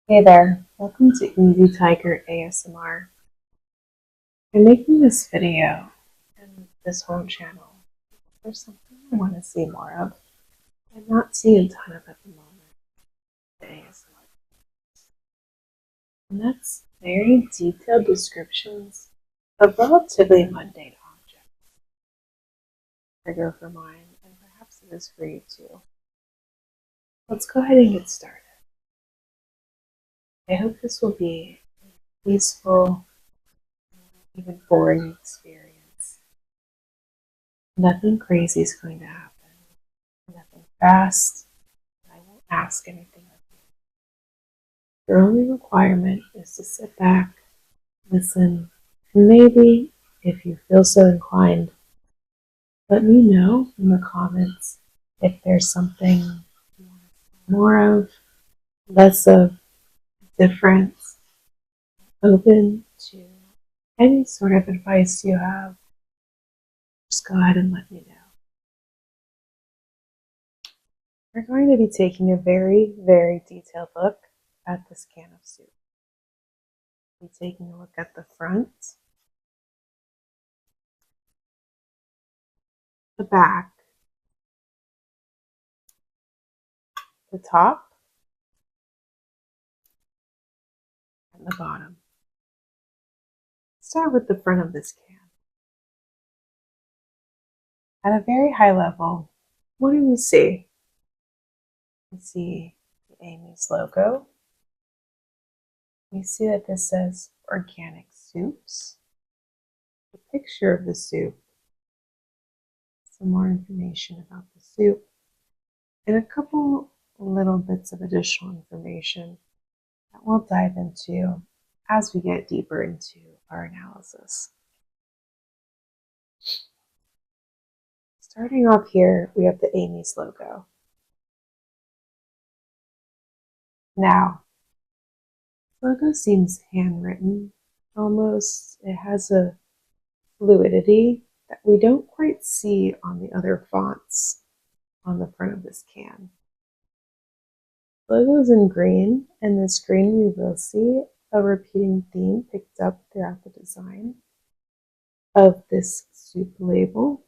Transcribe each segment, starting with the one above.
Hey there, welcome to Easy Tiger ASMR. I'm making this video and this whole channel. There's something I want to see more of. I'm not seeing a ton of at the moment, the ASMR. And that's very detailed descriptions of relatively mundane objects. Trigger for mine, and perhaps it is for you too. Let's go ahead and get started. I hope this will be a peaceful, even boring experience. Nothing crazy is going to happen. Nothing fast. I won't ask anything of you. Your only requirement is to sit back, listen, and maybe, if you feel so inclined, let me know in the comments if there's something you want more of, less of, difference, open to any sort of advice you have. Just go ahead and let me know. We're going to be taking a very, very detailed look at this can of soup. We'll be taking a look at the front, the back, the top, and the bottom. Start with the front of this can. At a very high level, what do we see? We see the Amy's logo. We see that this says organic soups. The picture of the soup, some more information about the soup, and a couple little bits of additional information that we'll dive into as we get deeper into our analysis. Starting off here, we have the Amy's logo. Now, the logo seems handwritten almost. It has a fluidity that we don't quite see on the other fonts on the front of this can. The logo is in green, and this green we will see a repeating theme picked up throughout the design of this soup label.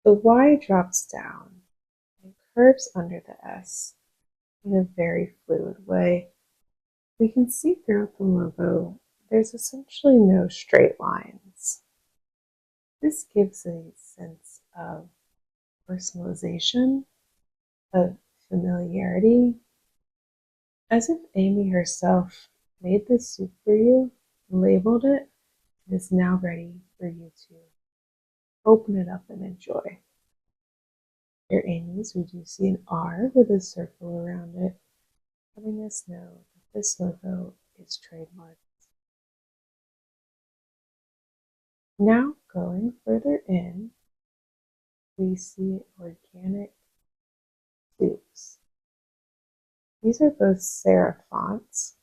The Y drops down and curves under the S in a very fluid way. We can see throughout the logo there's essentially no straight lines. This gives a sense of personalization, of familiarity, as if Amy herself made this soup for you, labeled it, and is now ready for you to open it up and enjoy. Here, Amy's, we do see an R with a circle around it, letting us know that this logo is trademarked. Now, going further in, we see organic soups. These are both serif fonts,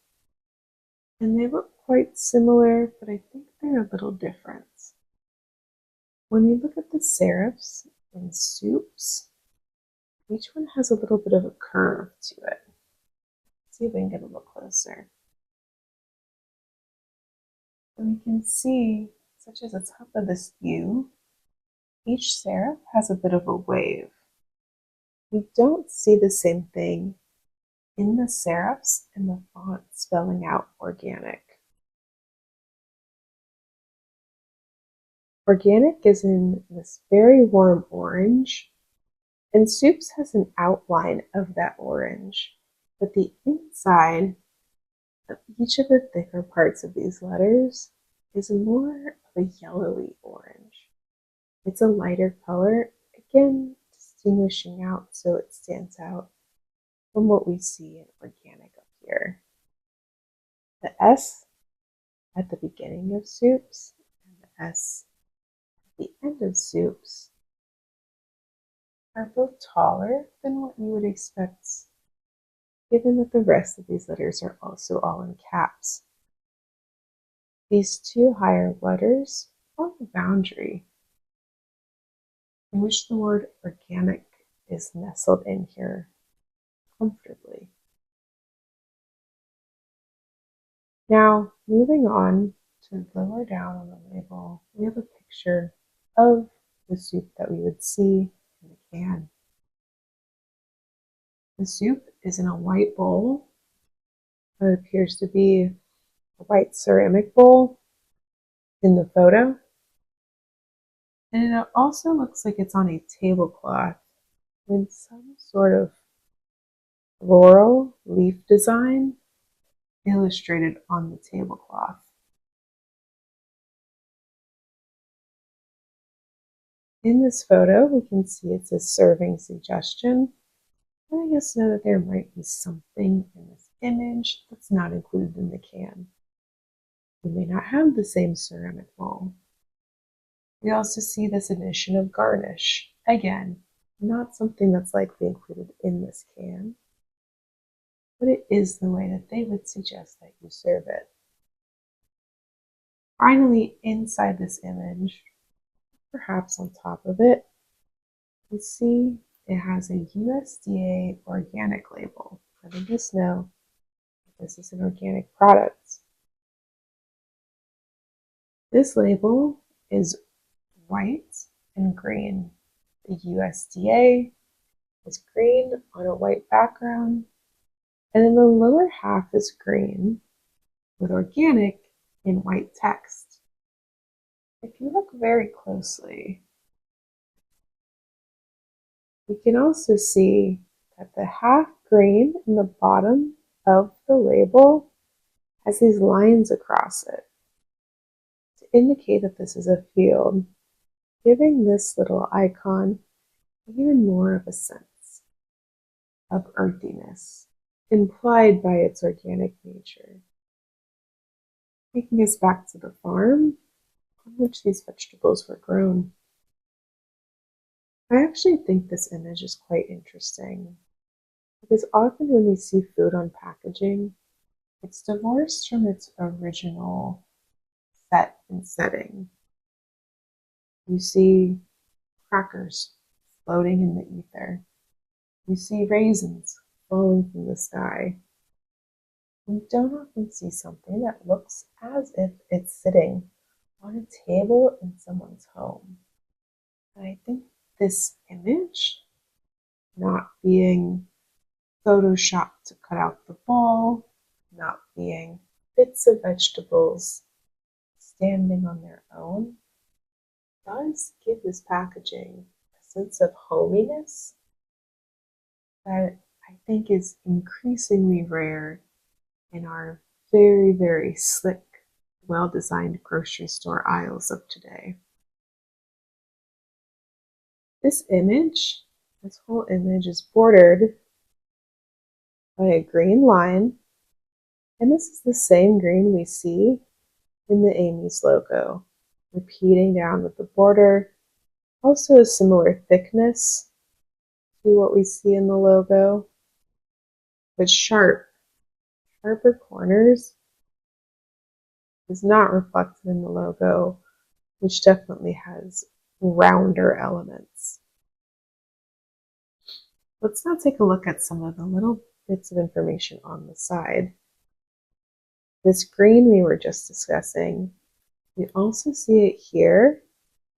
and they look quite similar, but I think they're a little different. When we look at the serifs in soups, each one has a little bit of a curve to it. Let's see if we can get a little closer. And we can see, such as the top of this U, each serif has a bit of a wave. We don't see the same thing in the serifs and the font spelling out organic. Organic is in this very warm orange, and soups has an outline of that orange, but the inside of each of the thicker parts of these letters is more of a yellowy orange. It's a lighter color, again distinguishing out so it stands out from what we see in organic up here. The S at the beginning of soups and the S at the end of soups are both taller than what you would expect, given that the rest of these letters are also all in caps. These two higher letters form a boundary in which the word organic is nestled in here, comfortably. Now, moving on to lower down on the label, we have a picture of the soup that we would see in the can. The soup is in a white bowl. It appears to be a white ceramic bowl in the photo. And it also looks like it's on a tablecloth with some sort of floral leaf design illustrated on the tablecloth. In this photo, we can see it says serving suggestion. Letting us know that there might be something in this image that's not included in the can. We may not have the same ceramic bowl. We also see this addition of garnish. Again, not something that's likely included in this can, but it is the way that they would suggest that you serve it. Finally, inside this image, perhaps on top of it, we see it has a USDA organic label, letting us know that this is an organic product. This label is white and green. The USDA is green on a white background, and then the lower half is green with organic in white text. If you look very closely, we can also see that the half green in the bottom of the label has these lines across it to indicate that this is a field, giving this little icon even more of a sense of earthiness implied by its organic nature. Taking us back to the farm on which these vegetables were grown. I actually think this image is quite interesting because often when we see food on packaging, it's divorced from its original set and setting. You see crackers floating in the ether. You see raisins falling from the sky. We don't often see something that looks as if it's sitting on a table in someone's home. And I think this image, not being photoshopped to cut out the bowl, not being bits of vegetables standing on their own, does give this packaging a sense of hominess that I think is increasingly rare in our very, very slick, well-designed grocery store aisles of today. This whole image is bordered by a green line, and this is the same green we see in the Amy's logo, repeating down with the border, also a similar thickness to what we see in the logo, but sharper corners is not reflected in the logo, which definitely has rounder elements. Let's now take a look at some of the little bits of information on the side. This green we were just discussing, we also see it here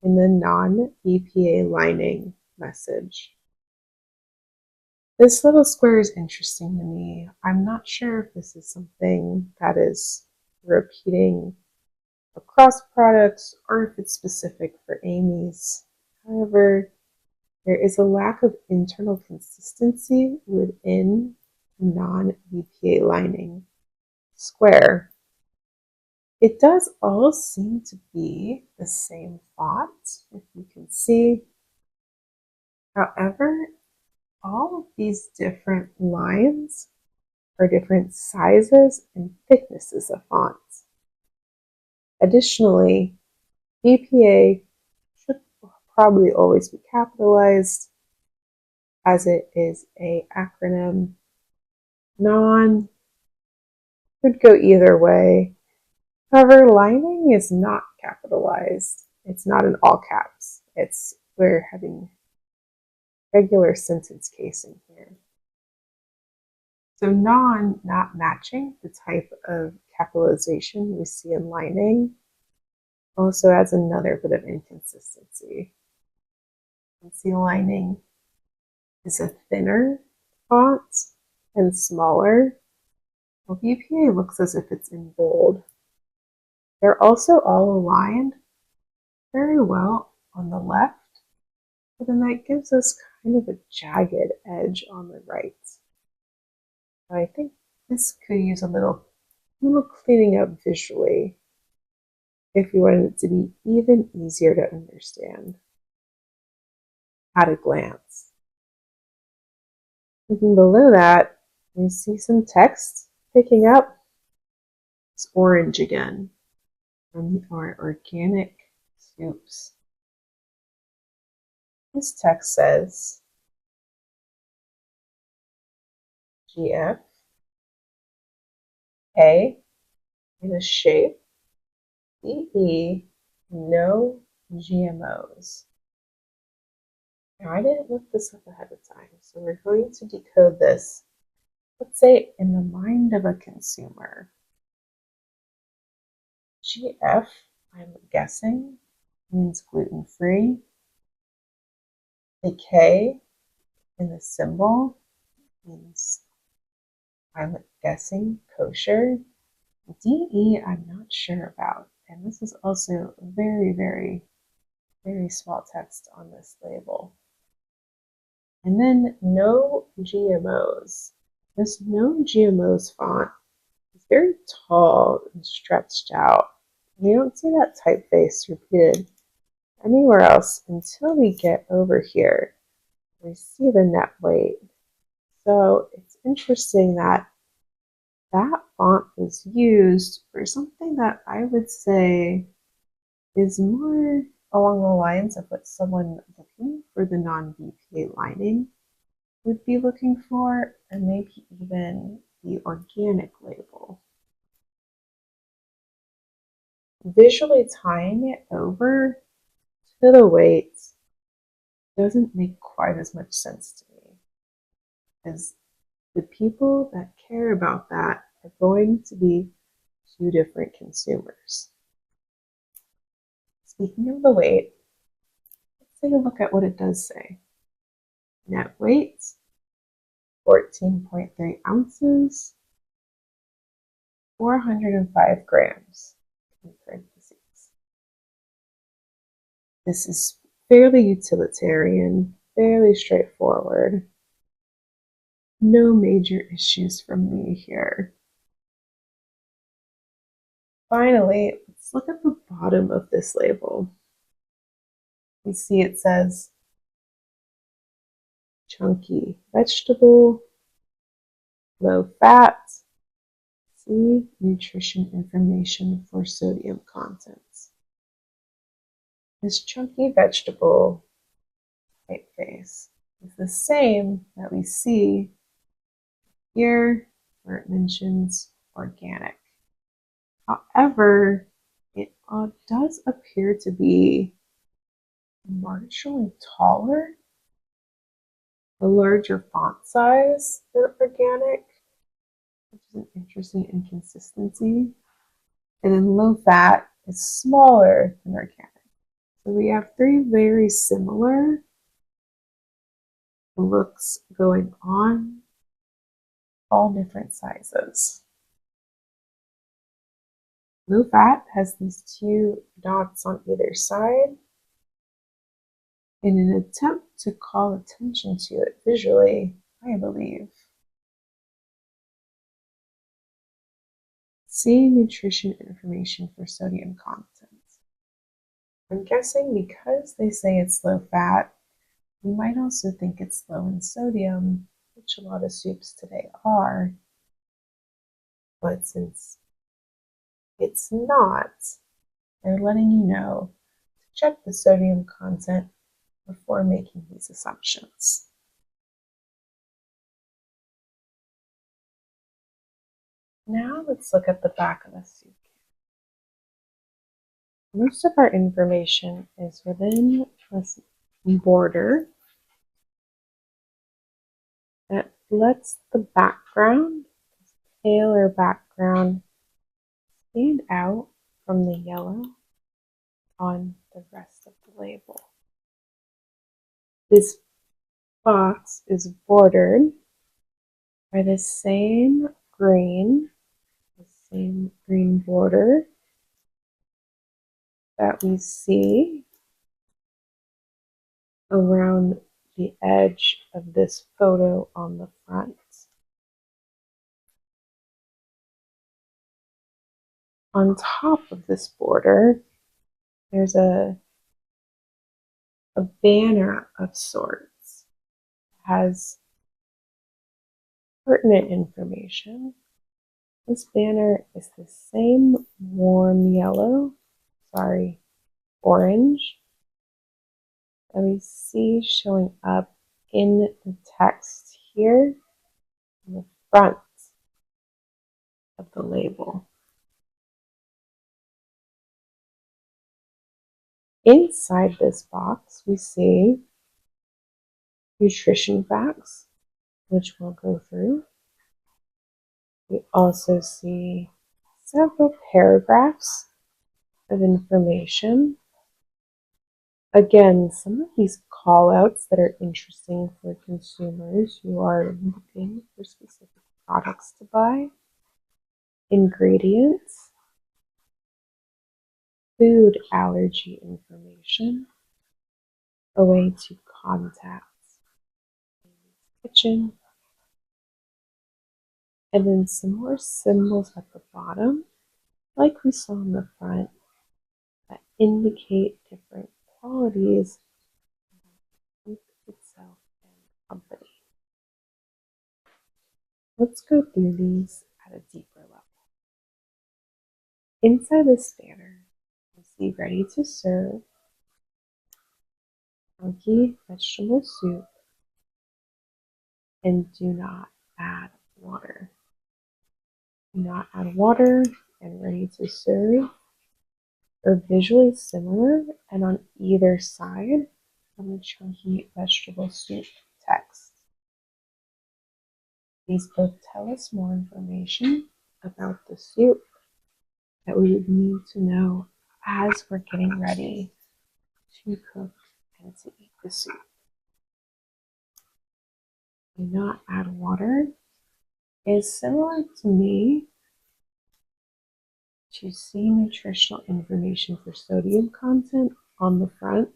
in the non-BPA lining message. This little square is interesting to me. I'm not sure if this is something that is repeating across products or if it's specific for Amy's. However, there is a lack of internal consistency within the non-BPA lining square. It does all seem to be the same font, if you can see. However, all of these different lines are different sizes and thicknesses of fonts. Additionally, BPA should probably always be capitalized as it is an acronym. Non could go either way. However, lining is not capitalized. It's not in all caps. We're having regular sentence casing here. So non, not matching the type of capitalization we see in lining, also adds another bit of inconsistency. You can see lining is a thinner font and smaller. Well, BPA looks as if it's in bold. They're also all aligned very well on the left, but then that gives us kind of a jagged edge on the right. So I think this could use a little cleaning up visually if you wanted it to be even easier to understand at a glance. Looking below that, we see some text picking up. It's orange again from our organic soups. This text says GF, A in a shape, DE, no GMOs. Now I didn't look this up ahead of time, so we're going to decode this, let's say in the mind of a consumer. GF, I'm guessing, means gluten-free. The K in the symbol means, I'm guessing, kosher. DE, I'm not sure about. And this is also very, very, very small text on this label. And then no GMOs. This no GMOs font is very tall and stretched out. You don't see that typeface repeated anywhere else until we get over here. We see the net weight. So it's interesting that that font is used for something that I would say is more along the lines of what someone looking for the non-BPA lining would be looking for, and maybe even the organic label. Visually tying it over to the weights doesn't make quite as much sense to me, as the people that care about that are going to be two different consumers. Speaking of the weight, let's take a look at what it does say. Net weight, 14.3 ounces, 405 grams in parentheses. This is fairly utilitarian, fairly straightforward. No major issues from me here. Finally, let's look at the bottom of this label. We see it says chunky vegetable, low fat, see nutrition information for sodium contents. This chunky vegetable typeface is the same that we see here where it mentions organic. However, it does appear to be marginally taller, a larger font size than organic, which is an interesting inconsistency. And then low fat is smaller than organic. So we have three very similar looks going on, all different sizes. Low fat has these two dots on either side. In an attempt to call attention to it visually, I believe. See nutrition information for sodium content. I'm guessing because they say it's low fat, you might also think it's low in sodium, which a lot of soups today are. But since it's not, they're letting you know to check the sodium content before making these assumptions. Now let's look at the back of the soup can. Most of our information is within this border that lets the background, paler background, stand out from the yellow on the rest of the label. This box is bordered by the same green border that we see around the edge of this photo on the front. On top of this border, there's a banner of sorts. It has pertinent information. This banner is the same warm orange that we see showing up in the text here on the front of the label. Inside this box, we see nutrition facts, which we'll go through. We also see several paragraphs of information. Again, some of these call-outs that are interesting for consumers who are looking for specific products to buy. Ingredients, food allergy information, a way to contact the kitchen, and then some more symbols at the bottom, like we saw in the front, that indicate different qualities of itself and company. Let's go through these at a deeper level. Inside this banner, we see ready to serve, funky vegetable soup, and do not add water. Do not add water and ready to serve are visually similar and on either side of the chunky vegetable soup text. These both tell us more information about the soup that we would need to know as we're getting ready to cook and to eat the soup. Do not add water is similar to me to see nutritional information for sodium content on the front,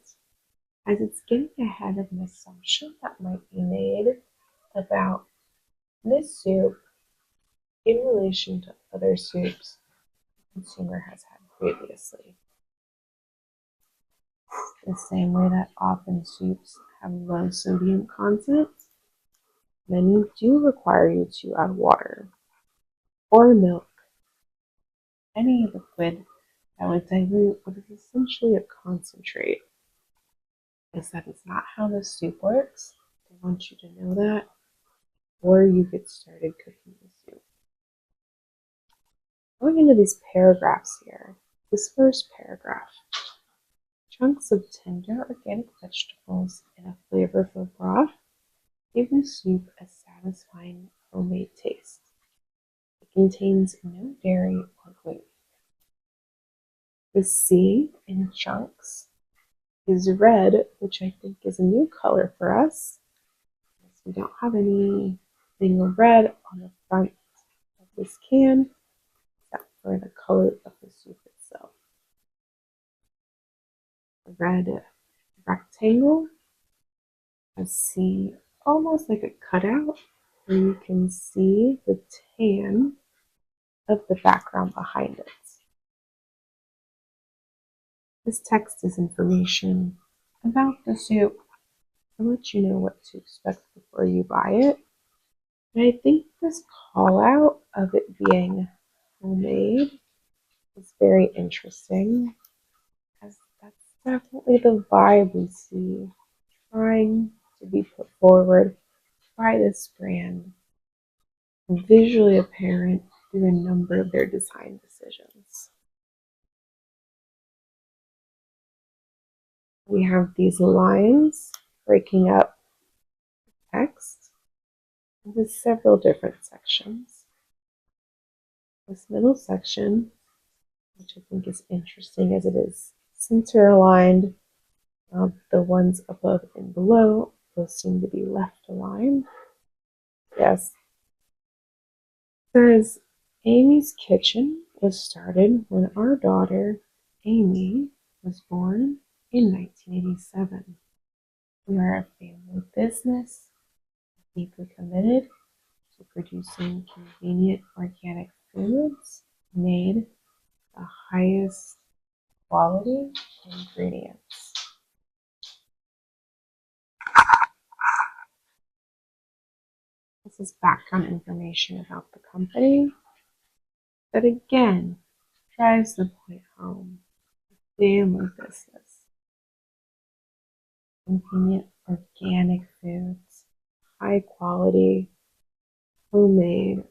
as it's getting ahead of an assumption that might be made about this soup in relation to other soups the consumer has had previously. The same way that often soups have low sodium content, many do require you to add water or milk, any liquid that would dilute what is essentially a concentrate. Is that it's not how the soup works. They want you to know that before you get started cooking the soup. Going into these paragraphs here, this first paragraph, chunks of tender organic vegetables in a flavorful broth give the soup a satisfying homemade taste. It contains no dairy or gluten. The C in chunks is red, which I think is a new color for us. We don't have anything red on the front of this can, except for the color of the soup itself. The red rectangle, I see almost like a cutout where you can see the tan of the background behind it. This text is information about the soup to let you know what to expect before you buy it. And I think this call out of it being homemade is very interesting, as that's definitely the vibe we see trying to be put forward by this brand, visually apparent through a number of their design decisions. We have these lines breaking up text, with several different sections. This middle section, which I think is interesting as it is center aligned, the ones above and below both seem to be left aligned. Yes. Says Amy's Kitchen was started when our daughter Amy was born in 1987. We are a family business deeply committed to producing convenient organic foods made the highest quality ingredients. This is background information about the company that again drives the point home. Family business. Convenient organic foods, high quality, homemade,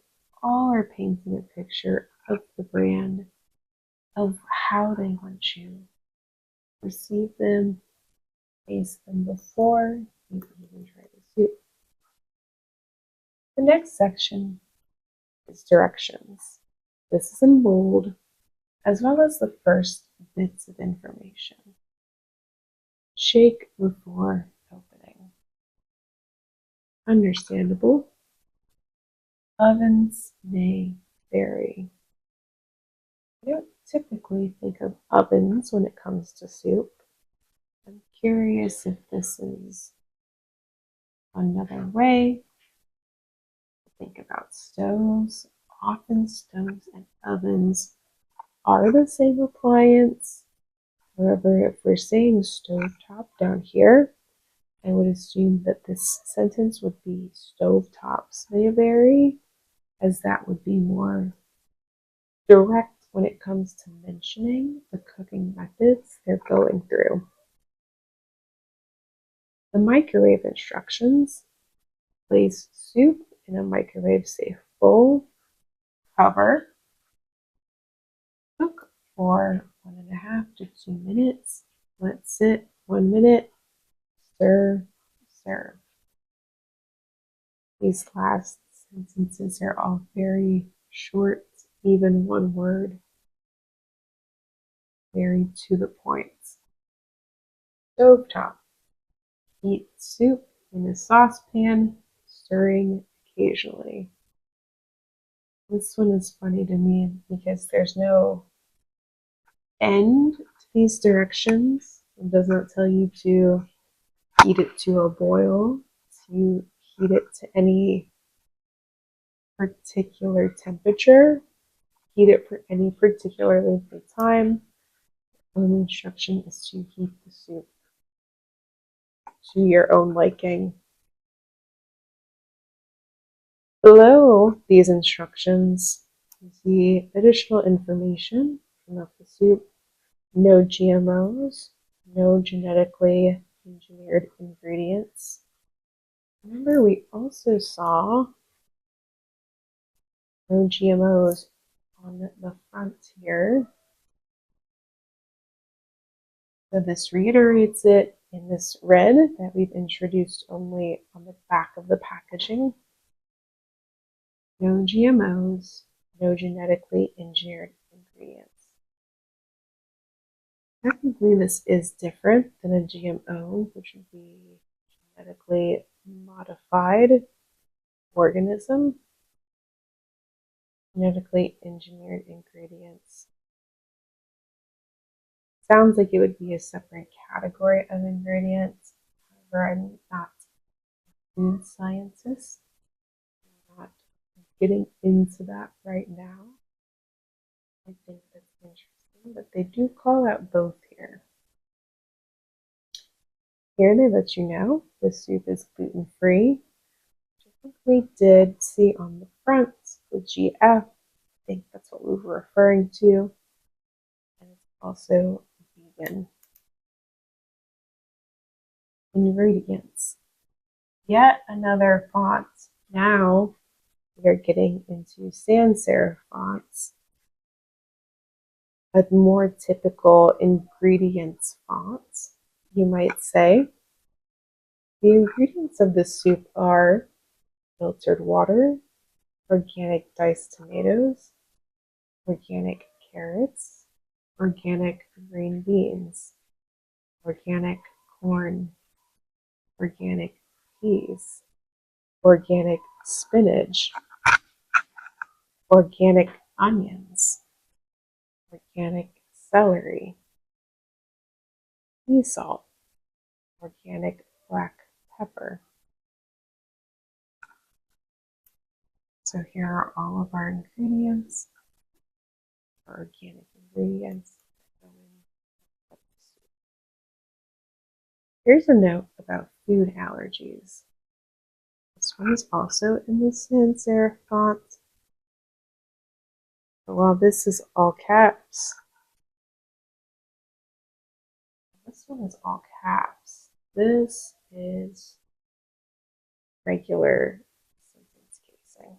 all are painting a picture of the brand, of how they want you to receive them, taste them before you even try the soup. The next section is directions. This is in bold, as well as the first bits of information. Shake before opening. Understandable. Ovens may vary. I don't typically think of ovens when it comes to soup. I'm curious if this is another way to think about stoves. Often stoves and ovens are the same appliance. However, if we're saying stovetop down here, I would assume that this sentence would be stovetops may vary, as that would be more direct when it comes to mentioning the cooking methods they're going through. The microwave instructions: place soup in a microwave safe bowl, cover, cook for 1.5 to 2 minutes, let sit 1 minute, stir, serve. These last sentences are all very short, even one word, very to the point. Stovetop: heat soup in a saucepan, stirring occasionally. This one is funny to me because there's no end to these directions. It does not tell you to heat it to a boil, to heat it to any particular temperature, heat it for any particular length of time. The only instruction is to heat the soup to your own liking. Below these instructions, you see additional information about the soup. No GMOs, no genetically engineered ingredients. Remember, we also saw no GMOs on the front here. So this reiterates it in this red that we've introduced only on the back of the packaging. No GMOs, no genetically engineered ingredients. Technically, this is different than a GMO, which would be genetically modified organism. Genetically engineered ingredients sounds like it would be a separate category of ingredients. However, I'm not a food scientist. I'm not getting into that right now. I think that's interesting, but they do call out both here. Here they let you know the soup is gluten-free. I think we did see on the front the GF. I think that's what we were referring to. And it's also vegan. Ingredients. Yet another font. Now we are getting into sans serif fonts, a more typical ingredients font, you might say. The ingredients of this soup are filtered water, organic diced tomatoes, organic carrots, organic green beans, organic corn, organic peas, organic spinach, organic onions, organic celery, sea salt, organic black pepper. So here are all of our ingredients, our organic ingredients. Here's a note about food allergies. This one is also in the sans serif font. But while this is all caps, this one is all caps. This is regular sentence casing.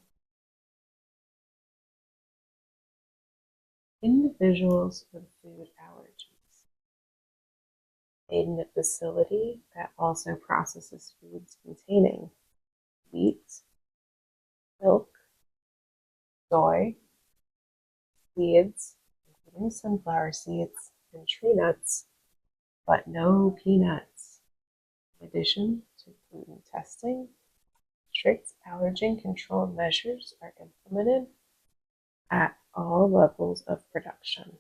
Individuals with food allergies made in a facility that also processes foods containing wheat, milk, soy, seeds, including sunflower seeds and tree nuts, but no peanuts. In addition to gluten testing, strict allergen control measures are implemented at all levels of production.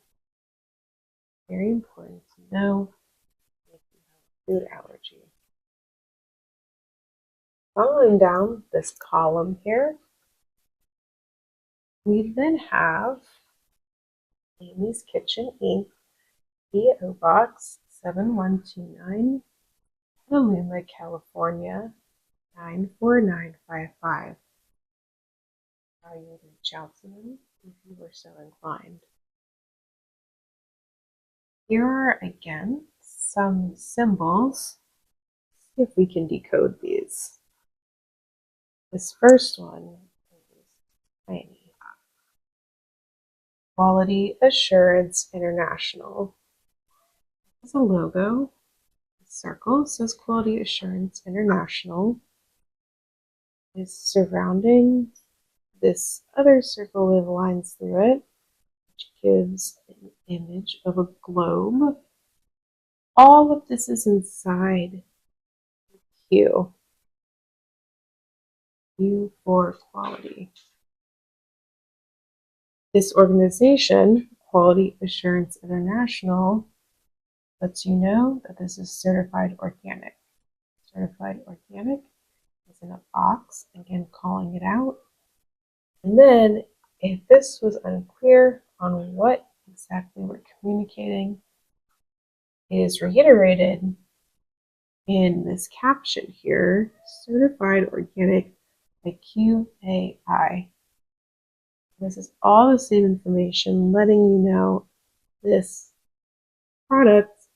Very important to know if you have a food allergy. Following down this column here, we then have Amy's Kitchen Inc., P.O. Box 7129, Petaluma, California 94955. How you would reach out to them if you were so inclined. Here are again some symbols. Let's see if we can decode these. This first one is tiny. Quality Assurance International. It's a logo. The circle says Quality Assurance International. Is surrounding this other circle with lines through it, which gives an image of a globe. All of this is inside Q. Q for quality. This organization, Quality Assurance International, lets you know that this is certified organic. Certified organic is in a box, again calling it out. And then, if this was unclear on what exactly we're communicating, it is reiterated in this caption here, certified organic by QAI. This is all the same information letting you know this product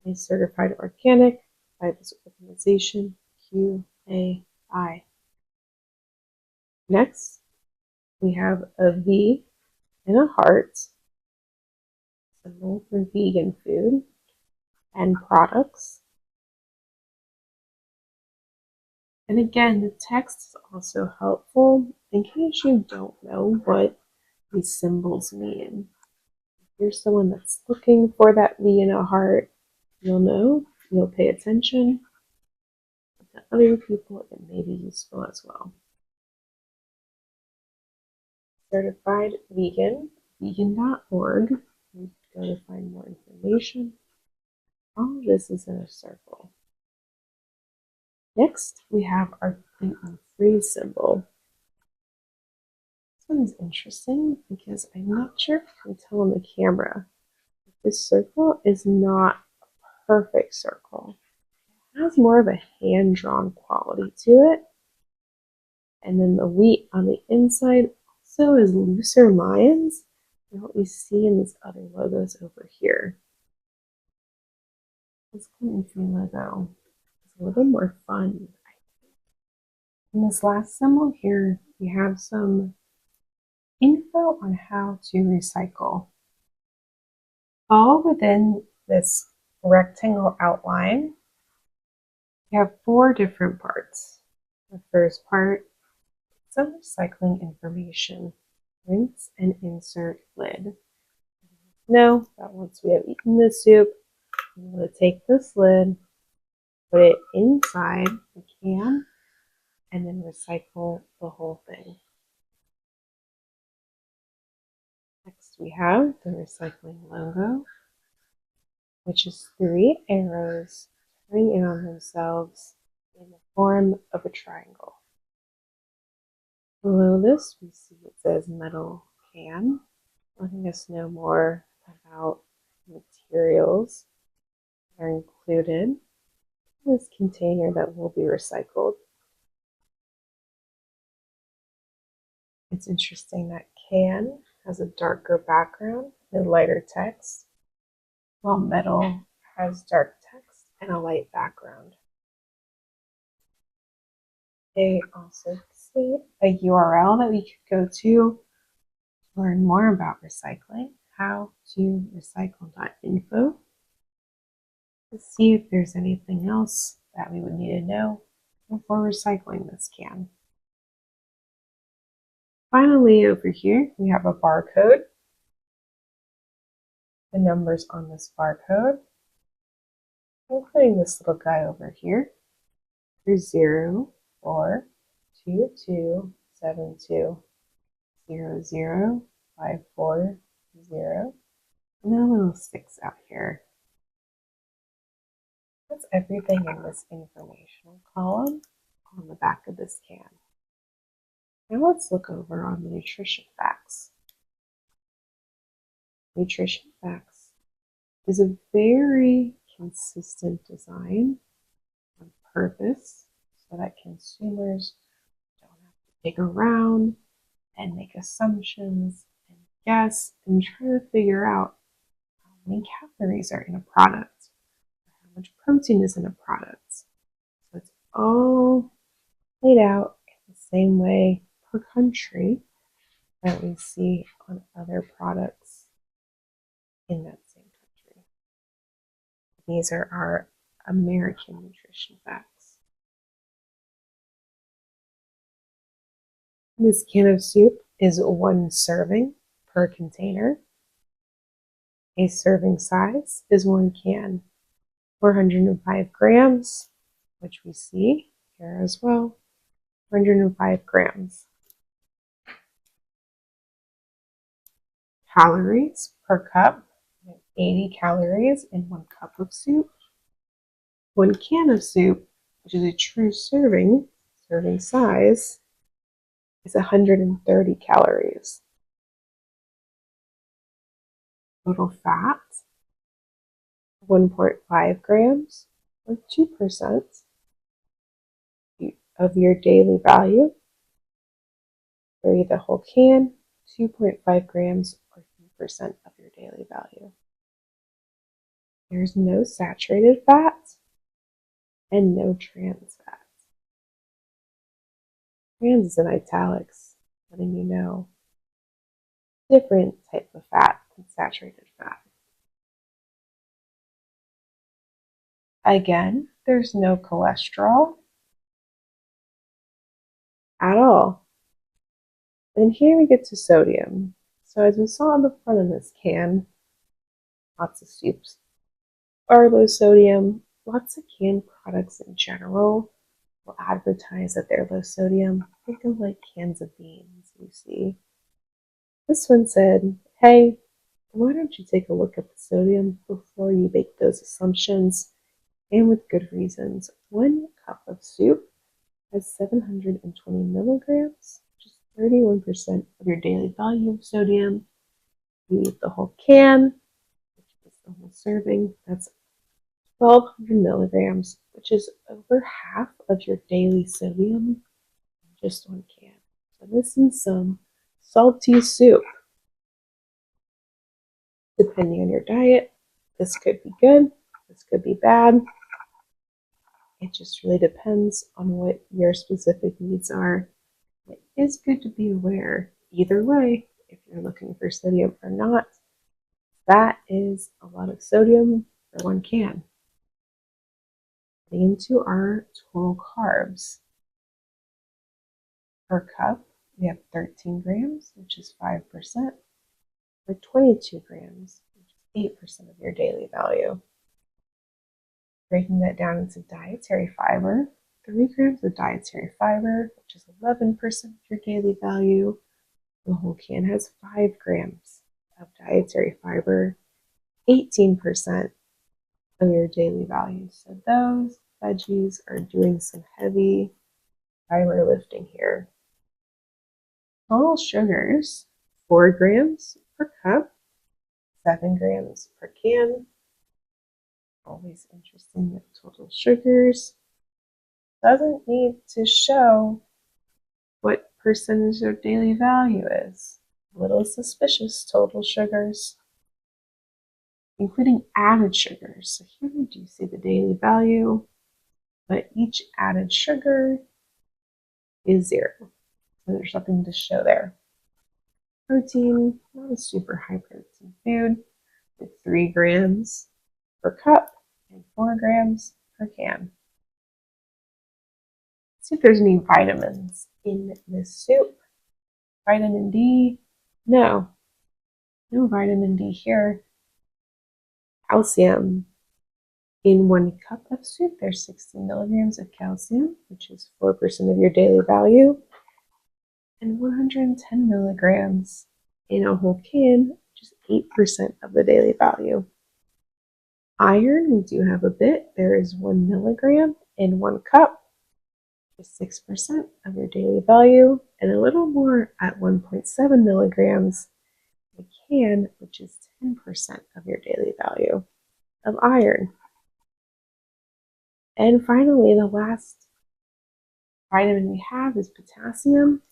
is certified organic by this organization, QAI. Next, we have a V and a heart, symbol for vegan food and products. And again, the text is also helpful in case you don't know what these symbols mean. If you're someone that's looking for that V and a heart, you'll know, you'll pay attention. But to other people, it may be useful as well. Certified vegan, vegan.org. You go to find more information. All of this is in a circle. Next, we have our gluten-free symbol. This one is interesting because I'm not sure if I can tell on the camera. This circle is not a perfect circle. It has more of a hand-drawn quality to it. And then the wheat on the inside also is looser lines than what we see in these other logos over here. This gluten-free logo is a little more fun, I think. In this last symbol here, we have some info on how to recycle. All within this rectangle outline, we have 4 different parts. The first part Some recycling information. Rinse and insert lid. Know that once we have eaten the soup, I'm going to take this lid, put it inside the can, and then recycle the whole thing. Next we have the recycling logo, which is 3 arrows turning in on themselves in the form of a triangle. Below this, we see it says metal can, letting us know more about materials that are included in this container that will be recycled. It's interesting that can has a darker background and lighter text, while metal has dark text and a light background. They also state a URL that we could go to learn more about recycling, how to recycle.info, to see if there's anything else that we would need to know before recycling this can. Finally, over here, we have a barcode. The numbers on this barcode, including this little guy over here, are 0, 4, 2, 2, 7, 2, 0, 0, 5, 4, 0, and then a little 6 out here. That's everything in this informational column on the back of this can. Now let's look over on the nutrition facts. Nutrition facts is a very consistent design on purpose so that consumers don't have to dig around and make assumptions and guess and try to figure out how many calories are in a product or how much protein is in a product. So it's all laid out in the same way per country that we see on other products in that same country. These are our American nutrition facts. This can of soup is 1 serving per container. A serving size is 1 can, 405 grams, which we see here as well, 405 grams. Calories per cup, 80 calories in 1 cup of soup. 1 can of soup, which is a true serving size, is 130 calories. Total fat, 1.5 grams, or 2% of your daily value. For the whole can, 2.5 grams, or 3% of your daily value. There's no saturated fat and no trans fat. Trans is in italics, letting you know different type of fat than saturated fat. Again, there's no cholesterol at all. And here we get to sodium. So as we saw on the front of this can, lots of soups are low sodium. Lots of canned products in general will advertise that they're low sodium. Think of like cans of beans you see. This one said, hey, why don't you take a look at the sodium before you make those assumptions, and with good reasons. 1 cup of soup has 720 milligrams, which is 31% of your daily value of sodium. You eat the whole can, which is the whole serving, that's 1,200 milligrams, which is over half of your daily sodium in just 1 can. So this is some salty soup. Depending on your diet, this could be good, this could be bad. It just really depends on what your specific needs are. It is good to be aware either way, if you're looking for sodium or not. That is a lot of sodium for 1 can. Getting into our total carbs. Per cup, we have 13 grams, which is 5%, or 22 grams, which is 8% of your daily value. Breaking that down into dietary fiber, 3 grams of dietary fiber, which is 11% of your daily value. The whole can has 5 grams of dietary fiber, 18% of your daily value. So those veggies are doing some heavy fiber lifting here. Total sugars, 4 grams per cup, 7 grams per can. Always interesting that total sugars doesn't need to show what percentage of daily value is. A little suspicious, total sugars, including added sugars. So here we do see the daily value, but each added sugar is 0. So there's nothing to show there. Protein, not a super high protein food, with 3 grams per cup and 4 grams per can. Let's see if there's any vitamins in this soup. Vitamin D, no vitamin D here. Calcium, in 1 cup of soup, there's 60 milligrams of calcium, which is 4% of your daily value, and 110 milligrams in a whole can, which is 8% of the daily value. Iron, we do have a bit. There is 1 milligram in 1 cup, which is 6% of your daily value, and a little more at 1.7 milligrams in a can, which is 10% of your daily value of iron. And finally, the last vitamin we have is potassium.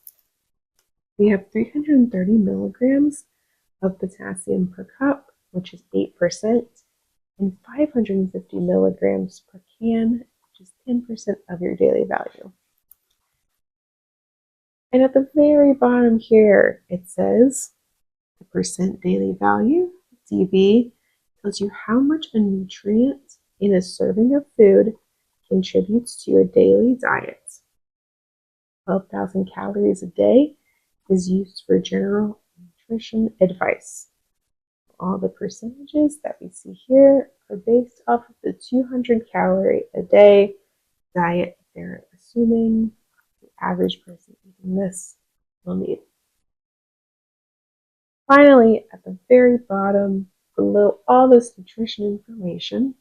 We have 330 milligrams of potassium per cup, which is 8%, and 550 milligrams per can, which is 10% of your daily value. And at the very bottom here, it says the percent daily value, DV, tells you how much a nutrient in a serving of food contributes to your daily diet. 12,000 calories a day is used for general nutrition advice. All the percentages that we see here are based off of the 200 calorie a day diet they're assuming the average person eating this will need. Finally, at the very bottom, below all this nutrition information,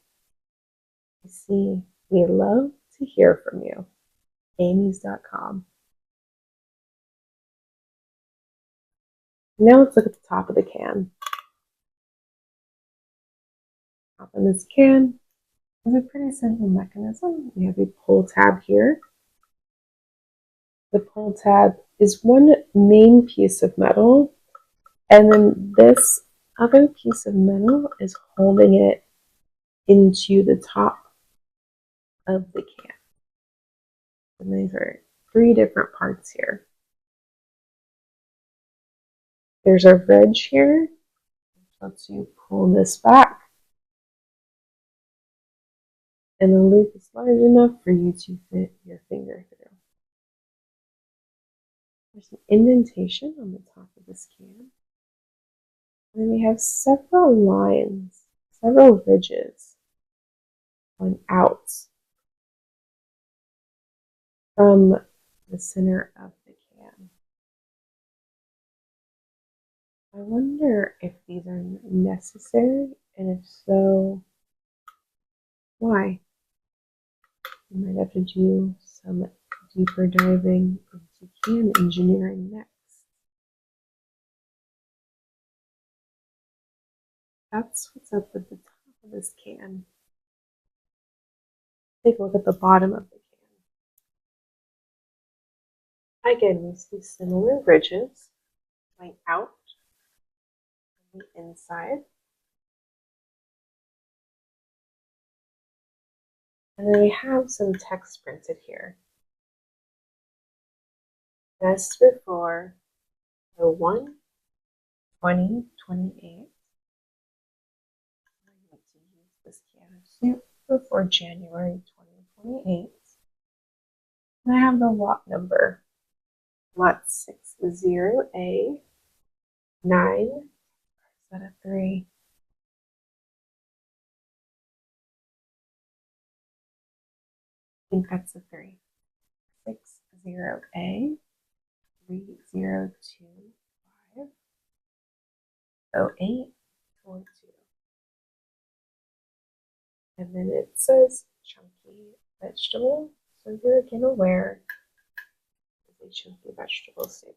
you see we love to hear from you. Amy's.com. Now let's look at the top of the can. Top of this can is a pretty simple mechanism. We have a pull tab here. The pull tab is one main piece of metal, and then this other piece of metal is holding it into the top of the can. And these are 3 different parts here. There's a ridge here, which lets you pull this back. And the loop is large enough for you to fit your finger through. There's an indentation on the top of this can. And then we have several lines, several ridges going out from the center of the can. I wonder if these are necessary, and if so, why? We might have to do some deeper diving into can engineering next. That's what's up at the top of this can. Take a look at the bottom of the can. Again, we see similar ridges going out from the inside. And then we have some text printed here. Best before the 1/20/28. I need to use this can of soup before January 2028. And I have the lot number lot 60A, 9, is that a 3? I think that's a 3. 60A, 3025, 0842. And then it says chunky vegetable. So you're again aware of a chunky vegetable soup.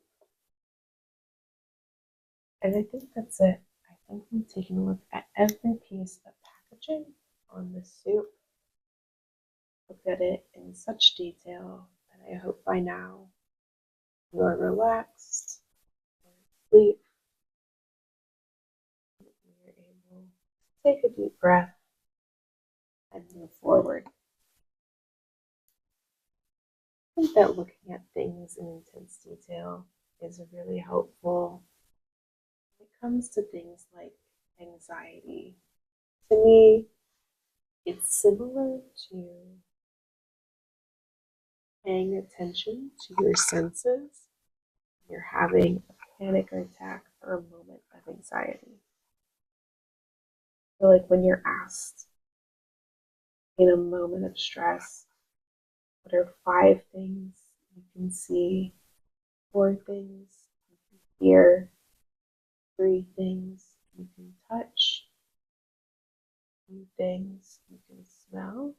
And I think that's it. I think we've taken a look at every piece of packaging on the soup. Looked at it in such detail that I hope by now you are relaxed, sleep, you're able to take a deep breath and move forward. I think that looking at things in intense detail is really helpful when it comes to things like anxiety. To me, it's similar to paying attention to your senses. You're having a panic attack or a moment of anxiety. So, like when you're asked in a moment of stress, what are 5 things you can see, 4 things you can hear, 3 things you can touch, 2 things you can smell,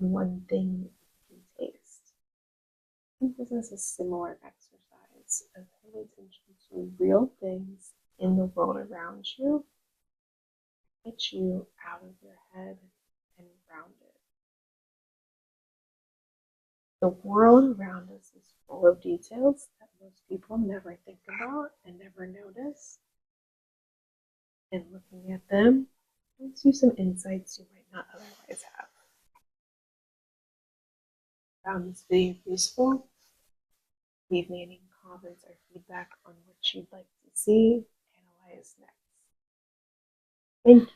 and 1 thing you can taste? I think this is a similar exercise of paying attention to real things in the world around you, get you out of your head and grounded. The world around us is full of details that most people never think about and never notice. And looking at them gives you some insights you might not otherwise have. Found this video useful? Leave me any comments or feedback on what you'd like to see analyzed next. Thank you.